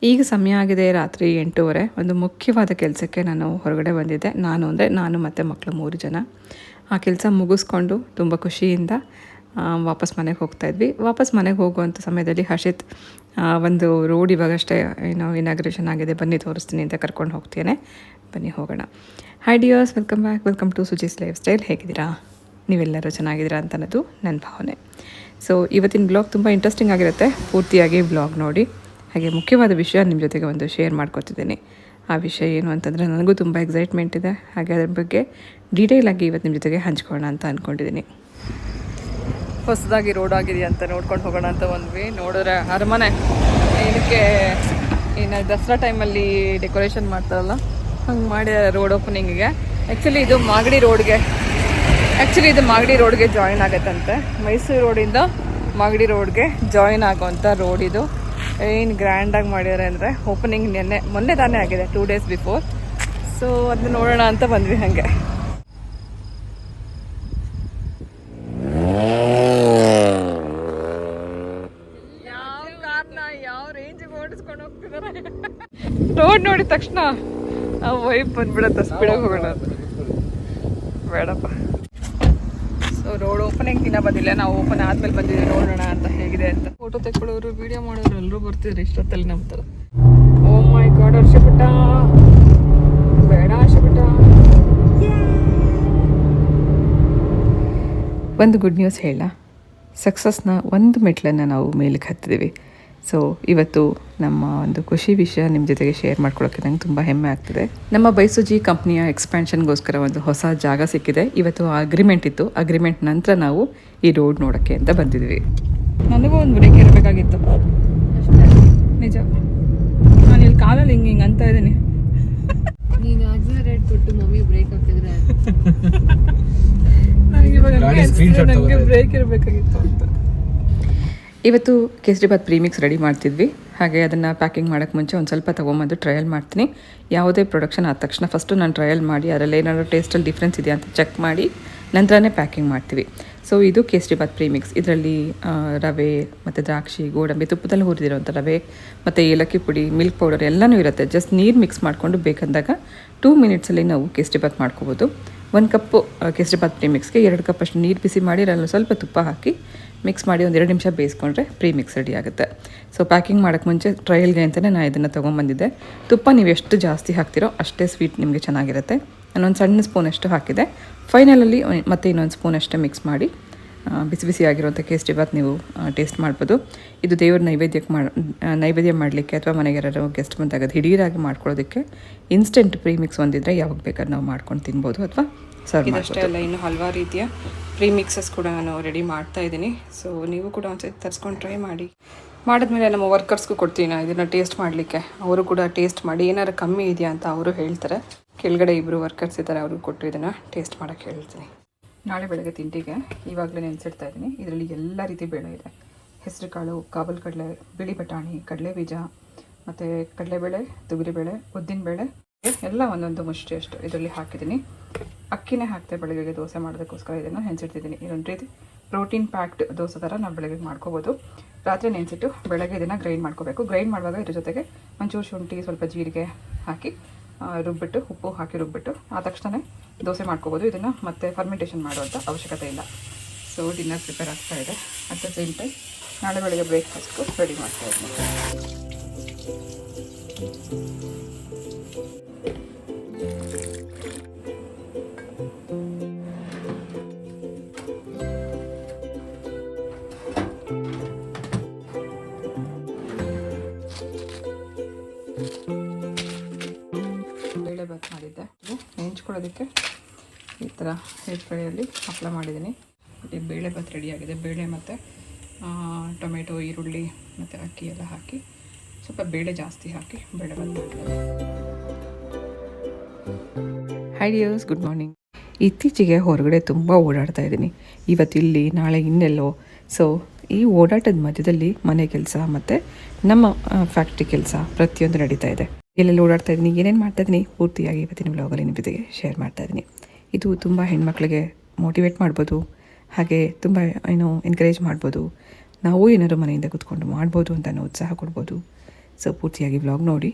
ಈಗ ಸಮಯ ಆಗಿದೆ ರಾತ್ರಿ 8:30. ಒಂದು ಮುಖ್ಯವಾದ ಕೆಲಸಕ್ಕೆ ನಾನು ಹೊರಗಡೆ ಬಂದಿದ್ದೆ. ನಾನು ಮತ್ತು ಮಕ್ಕಳು 3 ಜನ. ಆ ಕೆಲಸ ಮುಗಿಸ್ಕೊಂಡು ತುಂಬ ಖುಷಿಯಿಂದ ವಾಪಸ್ ಮನೆಗೆ ಹೋಗ್ತಾಯಿದ್ವಿ. ವಾಪಸ್ ಮನೆಗೆ ಹೋಗುವಂಥ ಸಮಯದಲ್ಲಿ ಹರ್ಷಿತ್ ಒಂದು ರೋಡ್ ಇವಾಗಷ್ಟೇ ಇನಾಗ್ರೇಷನ್ ಆಗಿದೆ, ಬನ್ನಿ ತೋರಿಸ್ತೀನಿ ಅಂತ ಕರ್ಕೊಂಡು ಹೋಗ್ತೇನೆ. ಬನ್ನಿ ಹೋಗೋಣ. Hi dears, welcome back, welcome to Suji's life style. ಹೇಗಿದ್ದೀರಾ? ನೀವೆಲ್ಲರೂ ಚೆನ್ನಾಗಿದ್ದೀರಾ ಅಂತ ಅನ್ನೋದು ನನ್ನ ಭಾವನೆ. ಸೊ ಇವತ್ತಿನ ಬ್ಲಾಗ್ ತುಂಬ ಇಂಟ್ರೆಸ್ಟಿಂಗ್ ಆಗಿರುತ್ತೆ, ಪೂರ್ತಿಯಾಗಿ ಬ್ಲಾಗ್ ನೋಡಿ. ಹಾಗೆ ಮುಖ್ಯವಾದ ವಿಷಯ ನಿಮ್ಮ ಜೊತೆಗೆ ಒಂದು ಶೇರ್ ಮಾಡ್ಕೊತಿದ್ದೀನಿ. ಆ ವಿಷಯ ಏನು ಅಂತಂದರೆ ನನಗೂ ತುಂಬ ಎಕ್ಸೈಟ್ಮೆಂಟ್ ಇದೆ. ಹಾಗೆ ಅದ್ರ ಬಗ್ಗೆ ಡೀಟೇಲಾಗಿ ಇವತ್ತು ನಿಮ್ಮ ಜೊತೆಗೆ ಹಂಚ್ಕೊಳ್ಳೋಣ ಅಂತ ಅಂದ್ಕೊಂಡಿದ್ದೀನಿ. ಹೊಸದಾಗಿ ರೋಡ್ ಆಗಿದೆಯಾ ಅಂತ ನೋಡ್ಕೊಂಡು ಹೋಗೋಣ ಅಂತ ಬಂದ್ವಿ. ನೋಡಿದ್ರೆ ಅರಮನೆ ಇದಕ್ಕೆ ಇನ್ನು ದಸರಾ ಟೈಮಲ್ಲಿ ಡೆಕೋರೇಷನ್ ಮಾಡ್ತಾರಲ್ಲ, ಹಂಗೆ ಮಾಡಿ ರೋಡ್ ಓಪನಿಂಗಿಗೆ. ಆ್ಯಕ್ಚುಲಿ ಇದು ಮಾಗಡಿ ರೋಡ್ಗೆ ಜಾಯಿನ್ ಆಗುತ್ತಂತೆ. ಮೈಸೂರು ರೋಡಿಂದ ಮಾಗಡಿ ರೋಡ್ಗೆ ಜಾಯಿನ್ ಆಗೋವಂಥ ರೋಡ್ ಇದು. ಏನು ಗ್ರ್ಯಾಂಡಾಗಿ ಮಾಡಿದ್ದಾರೆ ಅಂದರೆ ಓಪನಿಂಗ್ ಮೊನ್ನೆ ತಾನೇ ಆಗಿದೆ, 2 days ಬಿಫೋರ್. ಸೊ ಅದನ್ನ ನೋಡೋಣ ಅಂತ ಬಂದ್ವಿ. ಹಾಗೆ ಯಾವ ರೇಂಜಿಗೆ ಓಡಿಸ್ಕೊಂಡು ಹೋಗ್ತಿದ್ದಾರೆ. ರೋಡ್ ನೋಡಿದ ತಕ್ಷಣ ವೈಪ್ ಬಂದ್ಬಿಡತ್ತೆ, ಸ್ಪೀಡಾಗಿ ಹೋಗೋಣ ಅಂತ. ಬೇಡಪ್ಪ. ಸೊ ರೋಡ್ ಓಪನಿಂಗ್ ದಿನ ಬಂದಿಲ್ಲ, ನಾವು ಓಪನ್ ಆದ್ಮೇಲೆ ಬಂದಿದ್ದೀವಿ, ನೋಡೋಣ ಅಂತ ಹೇಗಿದೆ ಅಂತ. ಫೋಟೋ ತೆಕ್ಕೊಳ್ಳೋರು, ವಿಡಿಯೋ ಮಾಡೋರು ಎಲ್ಲರೂ ಬರ್ತಿದ್ರು ಇಷ್ಟೊತ್ತಲ್ಲಿ ನಮ್ಮ ಥರ. ಓ ಮೈ ಗಾಡ್, ಹರ್ಷಪುಟ್ಟ ಬೇಡ, ಹರ್ಷಪುಟ್ಟ. ಒಂದು ಗುಡ್ ನ್ಯೂಸ್ ಹೇಳ, ಸಕ್ಸಸ್ನ ಒಂದು ಮೆಟ್ಲನ್ನು ನಾವು ಮೇಲಕ್ಕೆ ಹತ್ತಿದ್ದೀವಿ. ಸೊ ಇವತ್ತು ನಮ್ಮ ಒಂದು ಖುಷಿ ವಿಷಯ ನಿಮ್ಮ ಜೊತೆಗೆ ಶೇರ್ ಮಾಡ್ಕೊಳ್ಳೋಕ್ಕೆ ನಂಗೆ ತುಂಬ ಹೆಮ್ಮೆ ಆಗ್ತಿದೆ. ನಮ್ಮ ಬೈಸುಜಿ ಕಂಪ್ನಿಯ ಎಕ್ಸ್ಪ್ಯಾನ್ಷನ್ಗೋಸ್ಕರ ಒಂದು ಹೊಸ ಜಾಗ ಸಿಕ್ಕಿದೆ. ಇವತ್ತು ಅಗ್ರಿಮೆಂಟ್ ಇತ್ತು. ಅಗ್ರಿಮೆಂಟ್ ನಂತರ ನಾವು ಈ ರೋಡ್ ನೋಡೋಕ್ಕೆ ಅಂತ ಬಂದಿದ್ವಿ. ನನಗೂ ಒಂದು ಬ್ರೇಕ್ ಇರಬೇಕಾಗಿತ್ತು, ನಿಜ. ನಾನು ಇಲ್ಲಿ ಕಾಲಲ್ಲಿ ಹಿಂಗೆ ಅಂತ ಇದ್ದೀನಿ. ನೀನು ಆಕ್ಸಿಲರೇಟ್ ಕೊಟ್ಟು ಮಮ್ಮಿ ಬ್ರೇಕ್ ಹಾಕಿದ್ರೆ ನನಗೆ ಇವಾಗ ನನಗೆ ಬ್ರೇಕ್ ಇರಬೇಕಾಗಿತ್ತು ಅಂತ. ಇವತ್ತು ಕೇಸರಿಬಾತ್ ಪ್ರೀಮಿಕ್ಸ್ ರೆಡಿ ಮಾಡ್ತಿದ್ವಿ. ಹಾಗೆ ಅದನ್ನು ಪ್ಯಾಕಿಂಗ್ ಮಾಡೋಕ್ಕೆ ಮುಂಚೆ ಒಂದು ಸ್ವಲ್ಪ ತೊಗೊಂಬಂದು ಟ್ರಯಲ್ ಮಾಡ್ತೀನಿ. ಯಾವುದೇ ಪ್ರೊಡಕ್ಷನ್ ಆದ ತಕ್ಷಣ ಫಸ್ಟು ನಾನು ಟ್ರಯಲ್ ಮಾಡಿ ಅದರಲ್ಲಿ ಏನಾದರೂ ಟೇಸ್ಟಲ್ಲಿ ಡಿಫ್ರೆನ್ಸ್ ಇದೆಯಾ ಅಂತ ಚೆಕ್ ಮಾಡಿ ನಂತರನೇ ಪ್ಯಾಕಿಂಗ್ ಮಾಡ್ತೀವಿ. ಸೊ ಇದು ಕೇಸರಿಬಾತ್ ಪ್ರೀಮಿಕ್ಸ್. ಇದರಲ್ಲಿ ರವೆ ಮತ್ತು ದ್ರಾಕ್ಷಿ, ಗೋಡಂಬಿ, ತುಪ್ಪದಲ್ಲಿ ಹುರಿದಿರೋಂಥ ರವೆ ಮತ್ತು ಏಲಕ್ಕಿ ಪುಡಿ, ಮಿಲ್ಕ್ ಪೌಡರ್ ಎಲ್ಲನೂ ಇರುತ್ತೆ. ಜಸ್ಟ್ ನೀರು ಮಿಕ್ಸ್ ಮಾಡಿಕೊಂಡು ಬೇಕಂದಾಗ 2 minutesಲ್ಲಿ ನಾವು ಕೇಸರಿಬಾತ್ ಮಾಡ್ಕೋಬೋದು. 1 ಕಪ್ಪು ಕೇಸರಿಬಾತ್ ಪ್ರೀಮಿಕ್ಸ್ಗೆ 2 ಕಪ್ ಅಷ್ಟು ನೀರು ಬಿಸಿ ಮಾಡಿ ಅದರಲ್ಲಿ ಸ್ವಲ್ಪ ತುಪ್ಪ ಹಾಕಿ ಮಿಕ್ಸ್ ಮಾಡಿ 1-2 ನಿಮಿಷ ಬೇಯಿಸ್ಕೊಂಡ್ರೆ ಪ್ರೀಮಿಕ್ಸ್ ರೆಡಿ ಆಗುತ್ತೆ. ಸೊ ಪ್ಯಾಕಿಂಗ್ ಮಾಡೋಕ್ಕೆ ಮುಂಚೆ ಟ್ರಯಲ್ಗೆ ಅಂತಲೇ ನಾನು ಇದನ್ನು ತೊಗೊಂಬಂದಿದ್ದೆ. ತುಪ್ಪ ನೀವು ಎಷ್ಟು ಜಾಸ್ತಿ ಹಾಕ್ತಿರೋ ಅಷ್ಟೇ ಸ್ವೀಟ್ ನಿಮಗೆ ಚೆನ್ನಾಗಿರುತ್ತೆ. ನಾನೊಂದು ಸಣ್ಣ ಸ್ಪೂನಷ್ಟು ಹಾಕಿದೆ. ಫೈನಲಲ್ಲಿ ಮತ್ತೆ ಇನ್ನೊಂದು ಸ್ಪೂನಷ್ಟೇ ಮಿಕ್ಸ್ ಮಾಡಿ ಬಿಸಿ ಬಿಸಿಯಾಗಿರುವಂಥ ಕೇಸರಿಬಾತ್ ನೀವು ಟೇಸ್ಟ್ ಮಾಡ್ಬೋದು. ಇದು ದೇವ್ರ ನೈವೇದ್ಯ ಮಾಡಲಿಕ್ಕೆ ಅಥವಾ ಮನೆಗೆ ಯಾರು ಗೆಸ್ಟ್ ಬಂದಾಗ ದಿಢೀರಾಗಿ ಮಾಡ್ಕೊಳ್ಳೋದಕ್ಕೆ ಇನ್ಸ್ಟೆಂಟ್ ಪ್ರೀಮಿಕ್ಸ್ ಒಂದಿದ್ರೆ ಯಾವಾಗ ಬೇಕಾದ್ರೆ ನಾವು ಮಾಡ್ಕೊಂಡು ತಿನ್ಬೋದು ಅಥವಾ ಸರ್ವ್ ಮಾಡ್ಬೋದು. ಇದಷ್ಟೇ ಅಲ್ಲ, ಇನ್ನು ಹಲವಾರು ರೀತಿಯ ಪ್ರೀಮಿಕ್ಸಸ್ ಕೂಡ ನಾನು ರೆಡಿ ಮಾಡ್ತಾ ಇದ್ದೀನಿ. ಸೊ ನೀವು ಕೂಡ ಒಂದ್ಸತಿ ತರಿಸ್ಕೊಂಡು ಟ್ರೈ ಮಾಡಿ. ಮಾಡಿದ್ಮೇಲೆ ನಮ್ಮ ವರ್ಕರ್ಸ್ಗೂ ಕೊಡ್ತೀನಿ ನಾನು ಇದನ್ನು ಟೇಸ್ಟ್ ಮಾಡಲಿಕ್ಕೆ. ಅವರು ಕೂಡ ಟೇಸ್ಟ್ ಮಾಡಿ ಏನಾರು ಕಮ್ಮಿ ಇದೆಯಾ ಅಂತ ಅವರು ಹೇಳ್ತಾರೆ. ಕೆಳಗಡೆ 2 ವರ್ಕರ್ಸ್ ಇದ್ದಾರೆ, ಅವ್ರಿಗೆ ಕೊಟ್ಟು ಇದನ್ನು ಟೇಸ್ಟ್ ಮಾಡೋಕ್ಕೆ ಹೇಳ್ತೀನಿ. ನಾಳೆ ಬೆಳಗ್ಗೆ ತಿಂಡಿಗೆ ಇವಾಗಲೇ ನೆನೆಸಿಡ್ತಾ ಇದ್ದೀನಿ. ಇದರಲ್ಲಿ ಎಲ್ಲ ರೀತಿ ಬೇಳೆ ಇದೆ. ಹೆಸರು ಕಾಳು, ಕಾಬಲ್ ಕಡಲೆ, ಬಿಳಿ ಬಟಾಣಿ, ಕಡಲೆ ಬೀಜ ಮತ್ತು ಕಡಲೆಬೇಳೆ, ತೊಗರಿಬೇಳೆ, ಉದ್ದಿನಬೇಳೆ ಎಲ್ಲ ಒಂದೊಂದು ಮುಷ್ಟಿ ಅಷ್ಟು ಇದರಲ್ಲಿ ಹಾಕಿದ್ದೀನಿ. ಅಕ್ಕಿನೇ ಹಾಕ್ತೆ ಬೆಳಗ್ಗೆಗೆ ದೋಸೆ ಮಾಡೋದಕ್ಕೋಸ್ಕರ ಇದನ್ನು ನೆನೆಸಿಡ್ತಿದ್ದೀನಿ. ಇದೊಂದು ರೀತಿ ಪ್ರೋಟೀನ್ ಪ್ಯಾಕ್ಡ್ ದೋಸೆ ಥರ ನಾವು ಬೆಳಗ್ಗೆ ಮಾಡ್ಕೋಬೋದು. ರಾತ್ರಿ ನೆನೆಸಿಟ್ಟು ಬೆಳಗ್ಗೆ ಇದನ್ನು ಗ್ರೈಂಡ್ ಮಾಡ್ಕೋಬೇಕು. ಗ್ರೈಂಡ್ ಮಾಡುವಾಗ ಇದ್ರ ಜೊತೆಗೆ ಒಂಚೂರು ಶುಂಠಿ, ಸ್ವಲ್ಪ ಜೀರಿಗೆ ಹಾಕಿ ರುಬ್ಬಿಟ್ಟು, ಉಪ್ಪು ಹಾಕಿ ರುಬ್ಬಿಟ್ಟು ಆ ತಕ್ಷಣ ದೋಸೆ ಮಾಡ್ಕೋಬೋದು. ಇದನ್ನು ಮತ್ತೆ ಫರ್ಮೆಂಟೇಷನ್ ಮಾಡುವಂಥ ಅವಶ್ಯಕತೆ ಇಲ್ಲ. ಸೊ ಡಿನ್ನರ್ ಪ್ರಿಪೇರ್ ಆಗ್ತಾ ಇದೆ. ಅಟ್ ದ ಸೇಮ್ ಟೈಮ್ ನಾಳೆ ಬೆಳಗ್ಗೆ ಬ್ರೇಕ್ಫಾಸ್ಟ್ಗೂ ರೆಡಿ ಮಾಡ್ತಾ ಇದ್ದೀನಿ. ಬೇಳೆ ಬಾತ್ ಮಾಡಿದ್ದೆ. ನೆಂಚ್ಕೊಳ್ಳೋದಕ್ಕೆ ಈ ಥರ ಬೇಳೆಯಲ್ಲಿ ಹಪ್ಪಳ ಮಾಡಿದ್ದೀನಿ. ಬೇಳೆ ಬಾತ್ ರೆಡಿಯಾಗಿದೆ. ಬೇಳೆ ಮತ್ತು ಟೊಮೆಟೊ, ಈರುಳ್ಳಿ ಮತ್ತು ಅಕ್ಕಿ ಎಲ್ಲ ಹಾಕಿ ಸ್ವಲ್ಪ ಬೇಳೆ ಜಾಸ್ತಿ ಹಾಕಿ ಬೇಳೆ ಬಾತ್ ಮಾಡಿದ್ದೀನಿ. High dears, good morning. ಇತ್ತೀಚೆಗೆ ಹೊರಗಡೆ ತುಂಬ ಓಡಾಡ್ತಾ ಇದ್ದೀನಿ. ಇವತ್ತಿಲ್ಲಿ, ನಾಳೆ ಇನ್ನೆಲ್ಲೋ. ಸೊ ಈ ಓಡಾಟದ ಮಧ್ಯದಲ್ಲಿ ಮನೆ ಕೆಲಸ ಮತ್ತು ನಮ್ಮ ಫ್ಯಾಕ್ಟ್ರಿ ಕೆಲಸ ಪ್ರತಿಯೊಂದು ನಡೀತಾ ಇದೆ. ಎಲ್ಲೆಲ್ಲಿ ಓಡಾಡ್ತಾ ಇದ್ದೀನಿ, ಏನೇನು ಮಾಡ್ತಾಯಿದ್ದೀನಿ ಪೂರ್ತಿಯಾಗಿ ಇವತ್ತಿನ ಬ್ಲಾಗಲ್ಲಿ ನಿಮ್ಮ ಜೊತೆಗೆ ಶೇರ್ ಮಾಡ್ತಾಯಿದ್ದೀನಿ. ಇದು ತುಂಬ ಹೆಣ್ಮಕ್ಳಿಗೆ ಮೋಟಿವೇಟ್ ಮಾಡ್ಬೋದು, ಹಾಗೆ ತುಂಬ ಎನ್ಕರೇಜ್ ಮಾಡ್ಬೋದು. ನಾವು ಏನಾದ್ರು ಮನೆಯಿಂದ ಕೂತ್ಕೊಂಡು ಮಾಡ್ಬೋದು ಅಂತ ಉತ್ಸಾಹ ಕೊಡ್ಬೋದು. ಸೊ ಪೂರ್ತಿಯಾಗಿ ವ್ಲಾಗ್ ನೋಡಿ.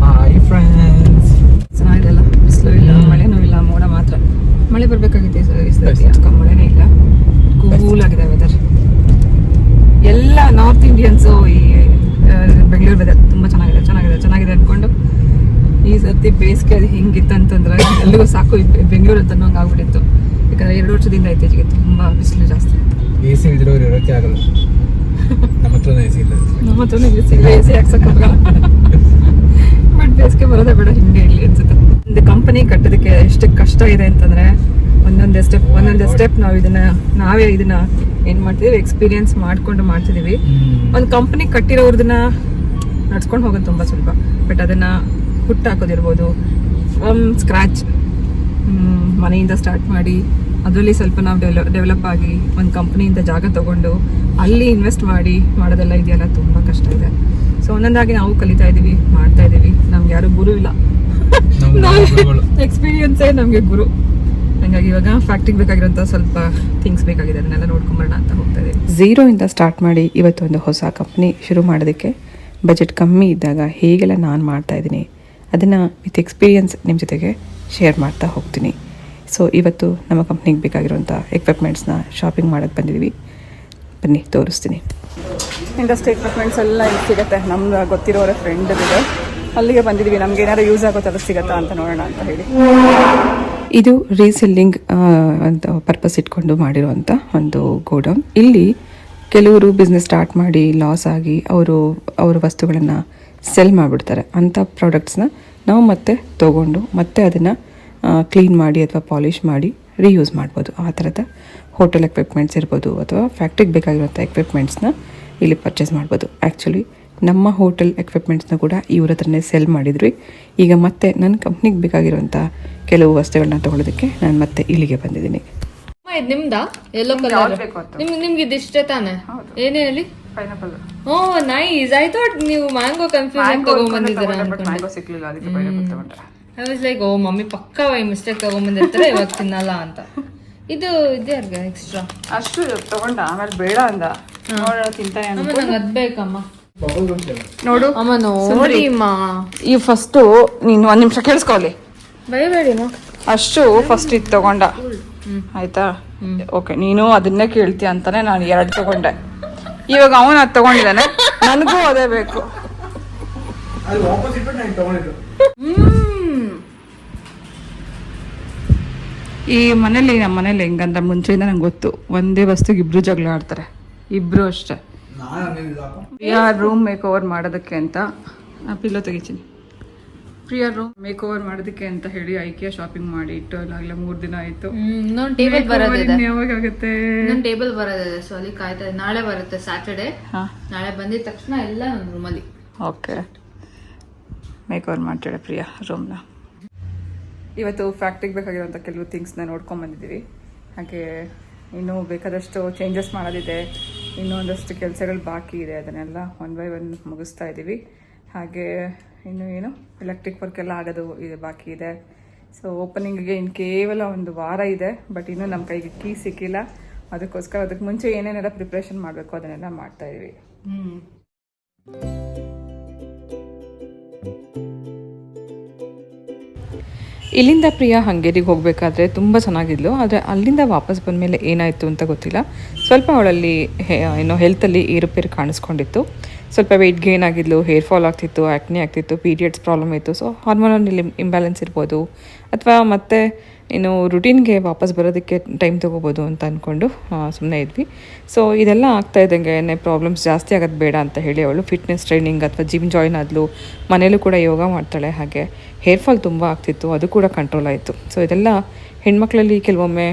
Hi friends. ಚೆನ್ನಾಗಿದೆಲ್ಲ, ಬಿಸಿಲು ಇಲ್ಲ, ಮಳೆನೂ ಇಲ್ಲ, ಮೋಡ ಮಾತ್ರ. ಮಳೆ ಬರಬೇಕಾಗಿದೆ ಮಳೆನೇ ಇಲ್ಲ, ಕೂಲ್ ಆಗಿದೆ ವೆದರ್. ಎಲ್ಲ ನಾರ್ತ್ ಇಂಡಿಯನ್ಸು ಈ ಬೆಂಗಳೂರು ವೆದರ್ ತುಂಬ ಚೆನ್ನಾಗಿದೆ ಅಂದ್ಕೊಂಡು ಈ ಸರ್ತಿ ಬೇಸಿಗೆ ಅದು ಹಿಂಗಿತ್ತಂತಂದ್ರೆ ಎಲ್ಲಿಗೂ ಸಾಕು ಬೆಂಗಳೂರು ಅಂತ ನಂಗೆ ಆಗ್ಬಿಟ್ಟಿತ್ತು. ಯಾಕಂದರೆ 2 ವರ್ಷದಿಂದ ಇತ್ತೀಚೆಗೆ ತುಂಬ ಬಿಸಿಲು ಜಾಸ್ತಿ. ಎ ಸಿ ಇಲ್ದಿರೋರು ಇರೋಕ್ಕೆ ಆಗಲ್ಲ. ನಮ್ಮ ಹತ್ರನೇ ಎ ಸಿ ಇಲ್ಲ. ನಮ್ಮ ಹತ್ರನೇ ಎ ಸಿ ಹಾಕ್ಸೋಕ್ಕಾಗಲ್ಲ. ಬಟ್ ಬೇಸಿಗೆ ಬರೋದೇ ಬೇಡ, ಹಿಂಗೆ ಇಲ್ಲಿ ಅನ್ಸುತ್ತೆ. ಒಂದು ಕಂಪನಿ ಕಟ್ಟೋದಕ್ಕೆ ಎಷ್ಟು ಕಷ್ಟ ಇದೆ ಅಂತಂದರೆ ಒಂದೊಂದೇ ಸ್ಟೆಪ್ ನಾವೇ ಇದನ್ನ ಏನು ಮಾಡ್ತಿದ್ದೀವಿ, ಎಕ್ಸ್ಪೀರಿಯನ್ಸ್ ಮಾಡ್ಕೊಂಡು ಮಾಡ್ತಿದ್ದೀವಿ. ಒಂದು ಕಂಪನಿ ಕಟ್ಟಿರೋರ್ದನ್ನ ನಡ್ಸ್ಕೊಂಡು ಹೋಗೋದು ತುಂಬ ಸುಲಭ. ಬಟ್ ಅದನ್ನು ಹುಟ್ಟಾಕೋದಿರ್ಬೋದು, ಫ್ರಮ್ ಸ್ಕ್ರ್ಯಾಚ್ ಮನೆಯಿಂದ ಸ್ಟಾರ್ಟ್ ಮಾಡಿ ಅದರಲ್ಲಿ ಸ್ವಲ್ಪ ನಾವು ಡೆವಲಪ್ ಆಗಿ ಒಂದು ಕಂಪ್ನಿಯಿಂದ ಜಾಗ ತೊಗೊಂಡು ಅಲ್ಲಿ ಇನ್ವೆಸ್ಟ್ ಮಾಡೋದೆಲ್ಲ ಇದೆಯಲ್ಲ, ತುಂಬ ಕಷ್ಟ ಇದೆ. ಸೊ ಒಂದೊಂದಾಗಿ ನಾವು ಕಲಿತಾ ಇದ್ದೀವಿ, ಮಾಡ್ತಾ ಇದ್ದೀವಿ. ನಮ್ಗೆ ಯಾರು ಗುರು ಇಲ್ಲ, ಎಕ್ಸ್ಪೀರಿಯನ್ಸೇ ನಮಗೆ ಗುರು. ಹಾಗಾಗಿ ಇವಾಗ ಫ್ಯಾಕ್ಟ್ರಿಗೆ ಬೇಕಾಗಿರೋಂಥ ಸ್ವಲ್ಪ ಥಿಂಗ್ಸ್ ಬೇಕಾಗಿದೆ, ಅದನ್ನೆಲ್ಲ ನೋಡ್ಕೊಂಬರೋಣ ಅಂತ ಹೋಗ್ತಾ ಇದ್ದೀವಿ. ಝೀರೋಯಿಂದ ಸ್ಟಾರ್ಟ್ ಮಾಡಿ ಇವತ್ತೊಂದು ಹೊಸ ಕಂಪ್ನಿ ಶುರು ಮಾಡೋದಕ್ಕೆ ಬಜೆಟ್ ಕಮ್ಮಿ ಇದ್ದಾಗ ಹೇಗೆಲ್ಲ ನಾನು ಮಾಡ್ತಾಯಿದ್ದೀನಿ ಅದನ್ನು ವಿತ್ ಎಕ್ಸ್ಪೀರಿಯನ್ಸ್ ನಿಮ್ಮ ಜೊತೆಗೆ ಶೇರ್ ಮಾಡ್ತಾ ಹೋಗ್ತೀನಿ. ಸೊ ಇವತ್ತು ನಮ್ಮ ಕಂಪ್ನಿಗೆ ಬೇಕಾಗಿರುವಂಥ ಎಕ್ವಿಪ್ಮೆಂಟ್ಸ್ನ ಶಾಪಿಂಗ್ ಮಾಡೋಕ್ಕೆ ಬಂದಿದ್ದೀವಿ. ಬನ್ನಿ ತೋರಿಸ್ತೀನಿ. ಇಂಡಸ್ಟ್ರಿ ಎಕ್ವಿಪ್ಮೆಂಟ್ಸ್ ಎಲ್ಲ ಇಲ್ಲಿ ಸಿಗುತ್ತೆ. ನಮ್ಗೆ ಗೊತ್ತಿರೋರ ಫ್ರೆಂಡ್ ಇದೆ, ಅಲ್ಲಿಗೆ ಬಂದಿದ್ದೀವಿ. ನಮ್ಗೆ ಏನಾದ್ರು ಯೂಸ್ ಆಗೋ ಥರ ಸಿಗುತ್ತಾ ಅಂತ ನೋಡೋಣ ಅಂತ ಹೇಳಿ. ಇದು ರೀಸೆಲ್ಲಿಂಗ್ ಅಂತ ಪರ್ಪಸ್ ಇಟ್ಕೊಂಡು ಮಾಡಿರುವಂಥ ಒಂದು ಗೋಡೌನ್. ಇಲ್ಲಿ ಕೆಲವರು ಬಿಸ್ನೆಸ್ ಸ್ಟಾರ್ಟ್ ಮಾಡಿ ಲಾಸ್ ಆಗಿ ಅವರ ವಸ್ತುಗಳನ್ನು ಸೆಲ್ ಮಾಡಿಬಿಡ್ತಾರೆ. ಅಂಥ ಪ್ರಾಡಕ್ಟ್ಸ್ನ ನಾವು ಮತ್ತೆ ತೊಗೊಂಡು ಮತ್ತೆ ಅದನ್ನು ಕ್ಲೀನ್ ಮಾಡಿ ಅಥವಾ ಪಾಲಿಷ್ ಮಾಡಿ ರೀಯೂಸ್ ಮಾಡ್ಬೋದು. ಆ ಥರದ ಹೋಟೆಲ್ ಎಕ್ವಿಪ್ಮೆಂಟ್ಸ್ ಇರ್ಬೋದು ಅಥವಾ ಫ್ಯಾಕ್ಟ್ರಿಗೆ ಬೇಕಾಗಿರುವಂಥ ಎಕ್ವಿಪ್ಮೆಂಟ್ಸ್ನ ಇಲ್ಲಿ ಪರ್ಚೇಸ್ ಮಾಡ್ಬೋದು. ಆ್ಯಕ್ಚುಲಿ ನಮ್ಮ ಹೋಟೆಲ್ ಎಕ್ವಿಪ್ಮೆಂಟ್ಸ್ನ ಕೂಡ ಇವ್ರ ಹತ್ರನೇ ಸೆಲ್ ಮಾಡಿದ್ವಿ. ಈಗ ಮತ್ತೆ ನನ್ನ ಕಂಪ್ನಿಗೆ ಬೇಕಾಗಿರುವಂಥ ಕೆಲವು ವಸ್ತುಗಳನ್ನ ತೊಗೊಳೋದಕ್ಕೆ ನಾನು ಮತ್ತೆ ಇಲ್ಲಿಗೆ ಬಂದಿದ್ದೀನಿ. ಇದು ನಿಮ್ದಾ? ಯೆಲ್ಲೋ ಕಲರ್ ನಿಮ್ಗೆ ಇದಿಷ್ಟೇ ತಾನೆ? ಏನೇ ಹೇಳಿ? Pineapple. Oh nice. I thought ನೀವು ಮ್ಯಾಂಗೋ ಕನ್ಫ್ಯೂಷನ್ ತಗೊಂಡ್ಬಂದಿದ್ದೀರಾ ಅನ್ಕೊಂಡೆ. ಮ್ಯಾಂಗೋ ಸಿಕ್ಲಿಲ್ಲ, ಅದಕ್ಕೆ ಪೈನಾಪಲ್ ತಗೊಂಡೆ. I was like, oh mummy ಪಕ್ಕಾ ಈ ಮಿಸ್ಟೇಕ್ ತಗೊಂಡ್ಬಂದಿರ್ತಾರೆ, ಇವಾಗ ತಿನ್ನಲ್ಲ ಅಂತ. ಇದು ಇದ್ಯಾರ್ಗ ಎಕ್ಸ್ಟ್ರಾ ಅಷ್ಟು ತಗೊಂಡ, ಆಮೇಲೆ ಬೇಡ ಅಂದ. ನೋಡೋಣ ತಿಂತಾನೆ. ಅಮ್ಮ ನಂಗೆ ಅದ್ ಬೇಕಮ್ಮ. ನೋಡು ಅಮ್ಮ ನೋಡಿ ಅಮ್ಮ. ಈ ಫಸ್ಟು ನೀನು 1 ನಿಮಿಷ ಕೇಳಿಸ್ಕೊಳ್ಳಿ. ಬೇಡಬೇಡಿಮ್ಮ. ಅಷ್ಟು ಫಸ್ಟ್ ಇದು ತಗೊಂಡ, ಆಯ್ತಾ? ಓಕೆ, ನೀನು ಅದನ್ನೇ ಕೇಳ್ತೀಯ ಅಂತಾನೆ ನಾನು 2 ತಗೊಂಡೆ. ಇವಾಗ ಅವನು ಅದು ತಗೊಂಡಿದ್ದಾನೆ, ನನಗೂ ಅದೇ ಬೇಕು. ನಮ್ಮ ಮನೇಲಿ ಹೆಂಗಂತ ಮುಂಚೆಯಿಂದ ನಂಗೆ ಗೊತ್ತು, ಒಂದೇ ವಸ್ತುಗೆ 2 ಜಗಳ ಆಡ್ತಾರೆ, 2 ಅಷ್ಟೇ. ರೂಮ್ ಮೇಕ್ ಓವರ್ ಮಾಡೋದಕ್ಕೆ ಅಂತ ಪಿಲ್ಲೋ ತೆಗಿತೀನಿ. ಪ್ರಿಯಾ ರೂಮ್ ಮೇಕ್ ಓವರ್ ಮಾಡೋದಕ್ಕೆ ಅಂತ ಹೇಳಿ ಐಕಿಯಾ ಶಾಪಿಂಗ್ ಮಾಡಿ ಇಟ್ಟು ಆಗಲೇ 3 ದಿನ ಆಯ್ತು. ಇನ್ನೊಂದು ಟೇಬಲ್ ಬರೋದಿದೆ. ಯಾವಾಗ ಆಗುತ್ತೆ? ಇನ್ನೊಂದು ಟೇಬಲ್ ಬರೋದಿದೆ, ಸೊ ಅಲ್ಲಿ ಕಾಯ್ತಾ ಇದೆ. ನಾಳೆ ಬರುತ್ತೆ, ಸ್ಯಾಟರ್ಡೆ. ನಾಳೆ ಬಂದಿದ ತಕ್ಷಣ ಎಲ್ಲ ಒಂದು ರೂಮಲ್ಲಿ ಓಕೆ ಮೇಕ್ ಓವರ್ ಮಾಡ್ತಾಳೆ ಪ್ರಿಯಾ ರೂಮ್ನ. ಇವತ್ತು ಫ್ಯಾಕ್ಟ್ರಿಗೆ ಬೇಕಾಗಿರುವಂಥ ಕೆಲವು ಥಿಂಗ್ಸ್ನ ನೋಡ್ಕೊಂಬಂದಿದ್ದೀವಿ. ಹಾಗೆ ಇನ್ನೂ ಬೇಕಾದಷ್ಟು ಚೇಂಜಸ್ ಮಾಡೋದಿದೆ, ಇನ್ನೂ ಒಂದಷ್ಟು ಕೆಲಸಗಳು ಬಾಕಿ ಇದೆ. ಅದನ್ನೆಲ್ಲ 1 by 1 ಮುಗಿಸ್ತಾ ಇದ್ದೀವಿ. ಹಾಗೆ ಇನ್ನು ಎಲೆಕ್ಟ್ರಿಕ್ ವರ್ಕ್ ಎಲ್ಲ ಆಗೋದು ಇದೆ, ಬಾಕಿ ಇದೆ. ಸೊ ಓಪನಿಂಗಿಗೆ ಇನ್ನು ಕೇವಲ 1 ವಾರ ಇದೆ. ಬಟ್ ಇನ್ನೂ ನಮ್ಮ ಕೈಗೆ ಕೀ ಸಿಕ್ಕಿಲ್ಲ. ಅದಕ್ಕೋಸ್ಕರ ಅದಕ್ಕೆ ಮುಂಚೆ ಏನೇನೆಲ್ಲ ಪ್ರಿಪ್ರೇಷನ್ ಮಾಡಬೇಕು ಅದನ್ನೆಲ್ಲ ಮಾಡ್ತಾಯಿದ್ದೀವಿ. ಇಲ್ಲಿಂದ ಪ್ರಿಯಾ ಹಂಗೇರಿಗೆ ಹೋಗಬೇಕಾದ್ರೆ ತುಂಬ ಚೆನ್ನಾಗಿದ್ಲು. ಆದರೆ ಅಲ್ಲಿಂದ ವಾಪಸ್ ಬಂದಮೇಲೆ ಏನಾಯಿತು ಅಂತ ಗೊತ್ತಿಲ್ಲ. ಸ್ವಲ್ಪ ಅವಳಲ್ಲಿ ಹೆಲ್ತಲ್ಲಿ ಏರುಪೇರು ಕಾಣಿಸ್ಕೊಂಡಿತ್ತು. ಸ್ವಲ್ಪ ವೆಯ್ಟ್ ಗೇನ್ ಆಗಿದ್ಲು, ಹೇರ್ ಫಾಲ್ ಆಗ್ತಿತ್ತು, ಆ್ಯಕ್ನಿ ಆಗ್ತಿತ್ತು, ಪೀರಿಯಡ್ಸ್ ಪ್ರಾಬ್ಲಮ್ ಇತ್ತು. ಸೊ ಹಾರ್ಮೋನಲ್ಲಿ ಇಂಬ್ಯಾಲೆನ್ಸ್ ಇರ್ಬೋದು, ಅಥವಾ ಮತ್ತೆ ರುಟೀನ್ಗೆ ವಾಪಸ್ ಬರೋದಕ್ಕೆ ಟೈಮ್ ತೊಗೋಬೋದು ಅಂತ ಅಂದ್ಕೊಂಡು ಸುಮ್ಮನೆ ಇದ್ವಿ. ಸೊ ಇದೆಲ್ಲ ಆಗ್ತಾ ಇದ್ದಂಗೆ ಪ್ರಾಬ್ಲಮ್ಸ್ ಜಾಸ್ತಿ ಆಗೋದು ಬೇಡ ಅಂತ ಹೇಳಿ ಅವಳು ಫಿಟ್ನೆಸ್ ಟ್ರೈನಿಂಗ್ ಅಥವಾ ಜಿಮ್ ಜಾಯಿನ್ ಆದಳು. ಮನೇಲೂ ಕೂಡ ಯೋಗ ಮಾಡ್ತಾಳೆ. ಹಾಗೆ ಹೇರ್ ಫಾಲ್ ತುಂಬ ಆಗ್ತಿತ್ತು, ಅದು ಕೂಡ ಕಂಟ್ರೋಲ್ ಆಯಿತು. ಸೊ ಇದೆಲ್ಲ ಹೆಣ್ಮಕ್ಳಲ್ಲಿ ಕೆಲವೊಮ್ಮೆ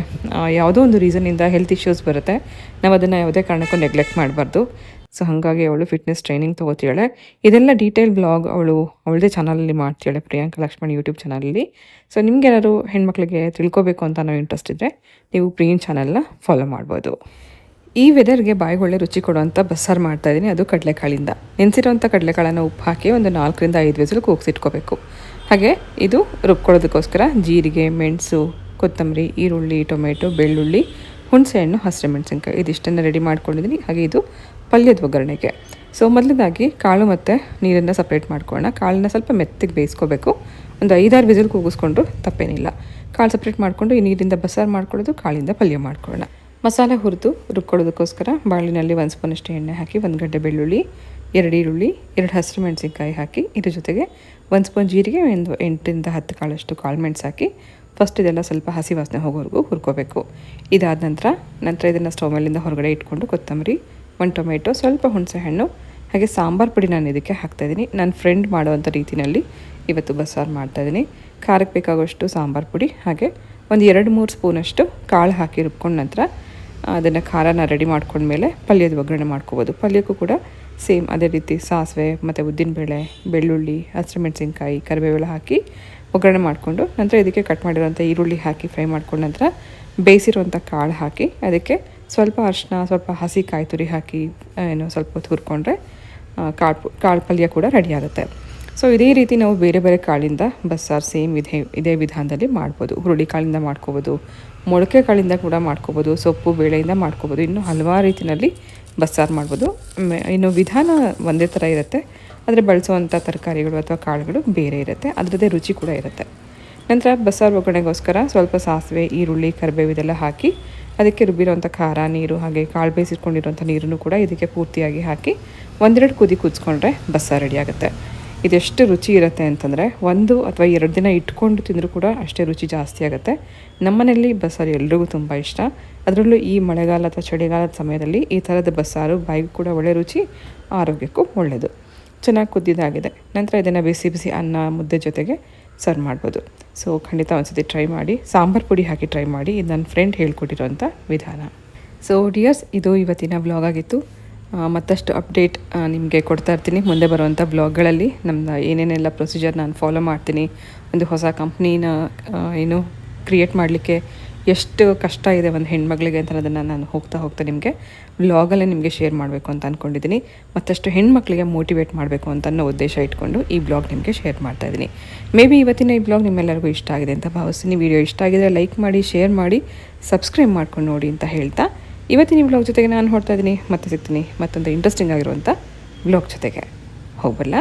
ಯಾವುದೋ ಒಂದು ರೀಸನಿಂದ ಹೆಲ್ತ್ ಇಶ್ಯೂಸ್ ಬರುತ್ತೆ. ನಾವು ಅದನ್ನು ಯಾವುದೇ ಕಾರಣಕ್ಕೂ ನೆಗ್ಲೆಕ್ಟ್ ಮಾಡಬಾರ್ದು. ಸೊ ಹಾಗಾಗಿ ಅವಳು ಫಿಟ್ನೆಸ್ ಟ್ರೈನಿಂಗ್ ತೊಗೋತಾಳೆ. ಇದೆಲ್ಲ ಡೀಟೇಲ್ ಬ್ಲಾಗ್ ಅವಳದೇ ಚಾನಲಲ್ಲಿ ಮಾಡ್ತಾಳೆ, ಪ್ರಿಯಾಂಕಾ ಲಕ್ಷ್ಮಣ್ ಯೂಟ್ಯೂಬ್ ಚಾನಲಲ್ಲಿ. ಸೊ ನಿಮಗೇನಾದ್ರು ಹೆಣ್ಮಕ್ಳಿಗೆ ತಿಳ್ಕೊಬೇಕು ಅಂತ ನಾವು ಇಂಟ್ರೆಸ್ಟ್ ಇದ್ದರೆ ನೀವು ಪ್ರಿಯನ್ ಚಾನಲ್ನ ಫಾಲೋ ಮಾಡ್ಬೋದು. ಈ ವೆದರ್ಗೆ ಬಾಯಿಗೊಳ್ಳೆ ರುಚಿ ಕೊಡುವಂಥ ಬಸ್ಸಾರು ಮಾಡ್ತಾಯಿದ್ದೀನಿ. ಅದು ಕಡಲೆಕಾಳಿಂದ ನೆನೆಸಿರೋಂಥ ಕಡಲೆಕಾಳನ್ನು ಉಪ್ಪು ಹಾಕಿ ಒಂದು 4 ರಿಂದ 5 ವಿಸಿಲ್ ಕೂಗಿಸಿಟ್ಕೋಬೇಕು. ಹಾಗೆ ಇದು ರುಬ್ಕೊಳ್ಳೋದಕ್ಕೋಸ್ಕರ ಜೀರಿಗೆ, ಮೆಣಸು, ಕೊತ್ತಂಬರಿ, ಈರುಳ್ಳಿ, ಟೊಮೆಟೊ, ಬೆಳ್ಳುಳ್ಳಿ, ಹುಣಸೆಹಣ್ಣು, ಹಸಿರು ಮೆಣಸಿನ್ಕಾಯಿ ಇದಿಷ್ಟನ್ನು ರೆಡಿ ಮಾಡ್ಕೊಂಡಿದ್ದೀನಿ. ಹಾಗೆ ಇದು ಪಲ್ಯದ ಒಗ್ಗರಣೆಗೆ. ಸೊ ಮೊದಲನೇದಾಗಿ ಕಾಳು ಮತ್ತು ನೀರನ್ನು ಸಪ್ರೇಟ್ ಮಾಡ್ಕೊಳ್ಳೋಣ. ಕಾಳನ್ನ ಸ್ವಲ್ಪ ಮೆತ್ತಗೆ ಬೇಯಿಸ್ಕೋಬೇಕು. ಒಂದು 5-6 ವಿಸಿಲ್ ಕೂಗಿಸ್ಕೊಂಡ್ರು ತಪ್ಪೇನಿಲ್ಲ. ಕಾಳು ಸಪ್ರೇಟ್ ಮಾಡಿಕೊಂಡು ಈ ನೀರಿಂದ ಬಸಾರು ಮಾಡ್ಕೊಳ್ಳೋದು, ಕಾಳಿಂದ ಪಲ್ಯ ಮಾಡ್ಕೊಳ್ಳೋಣ. ಮಸಾಲೆ ಹುರಿದು ರುಬ್ಕೊಳ್ಳೋದಕ್ಕೋಸ್ಕರ ಬಾಳಿನಲ್ಲಿ 1 ಸ್ಪೂನಷ್ಟು ಎಣ್ಣೆ ಹಾಕಿ 1 ಗಡ್ಡೆ ಬೆಳ್ಳುಳ್ಳಿ, 2 ಈರುಳ್ಳಿ, 2 ಹಸಿರು ಮೆಣಸಿನ್ಕಾಯಿ ಹಾಕಿ ಇದ್ರ ಜೊತೆಗೆ 1 ಸ್ಪೂನ್ ಜೀರಿಗೆ, 8ರಿಂದ 10 ಕಾಳಷ್ಟು ಕಾಳು ಮೆಣಸು ಹಾಕಿ ಫಸ್ಟ್ ಇದೆಲ್ಲ ಸ್ವಲ್ಪ ಹಸಿ ವಾಸನೆ ಹೋಗೋವರೆಗೂ ಹುರ್ಕೋಬೇಕು. ಇದಾದ ನಂತರ ಇದನ್ನು ಸ್ಟವ್ ಮೇಲಿಂದ ಹೊರಗಡೆ ಇಟ್ಕೊಂಡು ಕೊತ್ತಂಬರಿ, 1 ಟೊಮೆಟೊ, ಸ್ವಲ್ಪ ಹುಣಸೆಹಣ್ಣು ಹಾಗೆ ಸಾಂಬಾರು ಪುಡಿ ನಾನು ಇದಕ್ಕೆ ಹಾಕ್ತಾಯಿದ್ದೀನಿ. ನನ್ನ ಫ್ರೆಂಡ್ ಮಾಡೋವಂಥ ರೀತಿಯಲ್ಲಿ ಇವತ್ತು ಬಸ್ಸಾರು ಮಾಡ್ತಾಯಿದ್ದೀನಿ. ಖಾರಕ್ಕೆ ಬೇಕಾಗುವಷ್ಟು ಸಾಂಬಾರು ಪುಡಿ ಹಾಗೆ ಒಂದು 2-3 ಸ್ಪೂನಷ್ಟು ಕಾಳು ಹಾಕಿ ರುಬ್ಕೊಂಡ ನಂತರ ಅದನ್ನು ಖಾರನ ರೆಡಿ ಮಾಡ್ಕೊಂಡ್ಮೇಲೆ ಪಲ್ಯದ ಒಗ್ಗರಣೆ ಮಾಡ್ಕೋಬೋದು. ಪಲ್ಯಕ್ಕೂ ಕೂಡ ಸೇಮ್ ಅದೇ ರೀತಿ ಸಾಸಿವೆ ಮತ್ತು ಉದ್ದಿನಬೇಳೆ, ಬೆಳ್ಳುಳ್ಳಿ, ಹಸಿರು ಮೆಣಸಿನ್ಕಾಯಿ, ಕರಿಬೇವೆಲ್ಲ ಹಾಕಿ ಒಗ್ಗರಣೆ ಮಾಡಿಕೊಂಡು ನಂತರ ಇದಕ್ಕೆ ಕಟ್ ಮಾಡಿರೋಂಥ ಈರುಳ್ಳಿ ಹಾಕಿ ಫ್ರೈ ಮಾಡ್ಕೊಂಡ ನಂತರ ಬೇಯಿಸಿರುವಂಥ ಕಾಳು ಹಾಕಿ ಅದಕ್ಕೆ ಸ್ವಲ್ಪ ಅರಿಶಿನ, ಸ್ವಲ್ಪ ಹಸಿ ಕಾಯಿ ತುರಿ ಹಾಕಿ ಸ್ವಲ್ಪ ಹೊತ್ತು ಹುರ್ಕೊಂಡ್ರೆ ಕಾಳು ಪಲ್ಯ ಕೂಡ ರೆಡಿ ಆಗುತ್ತೆ. ಸೊ ಇದೇ ರೀತಿ ನಾವು ಬೇರೆ ಬೇರೆ ಕಾಳಿಂದ ಬಸ್ಸಾರು ಸೇಮ್ ಇದೇ ವಿಧಾನದಲ್ಲಿ ಮಾಡ್ಬೋದು. ಹುರುಳಿ ಕಾಳಿಂದ ಮಾಡ್ಕೋಬೋದು, ಮೊಳಕೆ ಕಾಳಿಂದ ಕೂಡ ಮಾಡ್ಕೋಬೋದು, ಸೊಪ್ಪು ಬೇಳೆಯಿಂದ ಮಾಡ್ಕೋಬೋದು, ಇನ್ನೂ ಹಲವಾರು ರೀತಿಯಲ್ಲಿ ಬಸ್ಸಾರು ಮಾಡ್ಬೋದು. ಇನ್ನು ವಿಧಾನ ಒಂದೇ ಥರ ಇರುತ್ತೆ, ಆದರೆ ಬಳಸುವಂಥ ತರಕಾರಿಗಳು ಅಥವಾ ಕಾಳುಗಳು ಬೇರೆ ಇರುತ್ತೆ, ಅದರದ್ದೇ ರುಚಿ ಕೂಡ ಇರುತ್ತೆ. ನಂತರ ಬಸ್ಸಾರು ಒಗ್ಗರಣೆಗೋಸ್ಕರ ಸ್ವಲ್ಪ ಸಾಸಿವೆ, ಈರುಳ್ಳಿ, ಕರಿಬೇವು ಇದೆಲ್ಲ ಹಾಕಿ ಅದಕ್ಕೆ ರುಬ್ಬಿರೋಂಥ ಖಾರ, ನೀರು ಹಾಗೆ ಕಾಳು ಬೇಯಿಸಿಟ್ಕೊಂಡಿರೋಂಥ ನೀರನ್ನು ಕೂಡ ಇದಕ್ಕೆ ಪೂರ್ತಿಯಾಗಿ ಹಾಕಿ 1-2 ಕುದಿ ಕುದಿಸ್ಕೊಂಡ್ರೆ ಬಸ್ಸಾರು ರೆಡಿ ಆಗುತ್ತೆ. ಇದೆಷ್ಟು ರುಚಿ ಇರುತ್ತೆ ಅಂತಂದರೆ 1 ಅಥವಾ 2 ದಿನ ಇಟ್ಕೊಂಡು ತಿಂದರೂ ಕೂಡ ಅಷ್ಟೇ ರುಚಿ ಜಾಸ್ತಿ ಆಗುತ್ತೆ. ನಮ್ಮನೇಲಿ ಬಸ್ಸಾರು ಎಲ್ರಿಗೂ ತುಂಬ ಇಷ್ಟ. ಅದರಲ್ಲೂ ಈ ಮಳೆಗಾಲ ಅಥವಾ ಚಳಿಗಾಲದ ಸಮಯದಲ್ಲಿ ಈ ಥರದ ಬಸ್ಸಾರು ಬಾಯಿಗೂ ಕೂಡ ಒಳ್ಳೆ ರುಚಿ, ಆರೋಗ್ಯಕ್ಕೂ ಒಳ್ಳೆಯದು. ಚೆನ್ನಾಗಿ ಕುದ್ದಿದ್ದಾಗಿದೆ. ನಂತರ ಇದನ್ನು ಬಿಸಿ ಬಿಸಿ ಅನ್ನ ಮುದ್ದೆ ಜೊತೆಗೆ ಸರ್ವ್ ಮಾಡ್ಬೋದು. ಸೊ ಖಂಡಿತ ಒಂದ್ಸತಿ ಟ್ರೈ ಮಾಡಿ. ಸಾಂಬಾರು ಪುಡಿ ಹಾಕಿ ಟ್ರೈ ಮಾಡಿ. ಇದು ನನ್ನ ಫ್ರೆಂಡ್ ಹೇಳ್ಕೊಟ್ಟಿರೋಂಥ ವಿಧಾನ. ಸೊ ಡಿಯರ್ಸ್, ಇದು ಇವತ್ತಿನ ವ್ಲಾಗ್ ಆಗಿತ್ತು. ಮತ್ತಷ್ಟು ಅಪ್ಡೇಟ್ ನಿಮಗೆ ಕೊಡ್ತಾ ಇರ್ತೀನಿ ಮುಂದೆ ಬರುವಂಥ ಬ್ಲಾಗ್ಗಳಲ್ಲಿ. ನಮ್ಮದು ಏನೇನೆಲ್ಲ ಪ್ರೊಸೀಜರ್ ನಾನು ಫಾಲೋ ಮಾಡ್ತೀನಿ, ಒಂದು ಹೊಸ ಕಂಪ್ನಿನ ಕ್ರಿಯೇಟ್ ಮಾಡಲಿಕ್ಕೆ ಎಷ್ಟು ಕಷ್ಟ ಇದೆ ಒಂದು ಹೆಣ್ಮಗಳಿಗೆ ಅಂತ ಅದನ್ನು ನಾನು ಹೋಗ್ತಾ ನಿಮಗೆ ವ್ಲಾಗಲ್ಲೇ ನಿಮಗೆ ಶೇರ್ ಮಾಡಬೇಕು ಅಂತ ಅಂದ್ಕೊಂಡಿದ್ದೀನಿ. ಮತ್ತಷ್ಟು ಹೆಣ್ಮಕ್ಳಿಗೆ ಮೋಟಿವೇಟ್ ಮಾಡಬೇಕು ಅಂತ ಅನ್ನೋ ಉದ್ದೇಶ ಇಟ್ಕೊಂಡು ಈ ಬ್ಲಾಗ್ ನಿಮಗೆ ಶೇರ್ ಮಾಡ್ತಾಯಿದ್ದೀನಿ. ಮೇ ಬಿ ಇವತ್ತಿನ ಈ ಬ್ಲಾಗ್ ನಿಮ್ಮೆಲ್ಲರಿಗೂ ಇಷ್ಟ ಆಗಿದೆ ಅಂತ ಭಾವಿಸ್ತೀನಿ. ವಿಡಿಯೋ ಇಷ್ಟ ಆಗಿದ್ರೆ ಲೈಕ್ ಮಾಡಿ, ಶೇರ್ ಮಾಡಿ, ಸಬ್ಸ್ಕ್ರೈಬ್ ಮಾಡ್ಕೊಂಡು ನೋಡಿ ಅಂತ ಹೇಳ್ತಾ ಇವತ್ತಿನ ಬ್ಲಾಗ್ ಜೊತೆಗೆ ನಾನು ಹೊಡ್ತಾ ಇದ್ದೀನಿ. ಮತ್ತೆ ಸಿಗ್ತೀನಿ ಮತ್ತೊಂದು ಇಂಟ್ರೆಸ್ಟಿಂಗ್ ಆಗಿರುವಂಥ ಬ್ಲಾಗ್ ಜೊತೆಗೆ. ಹೋಗಬಲ್ಲ.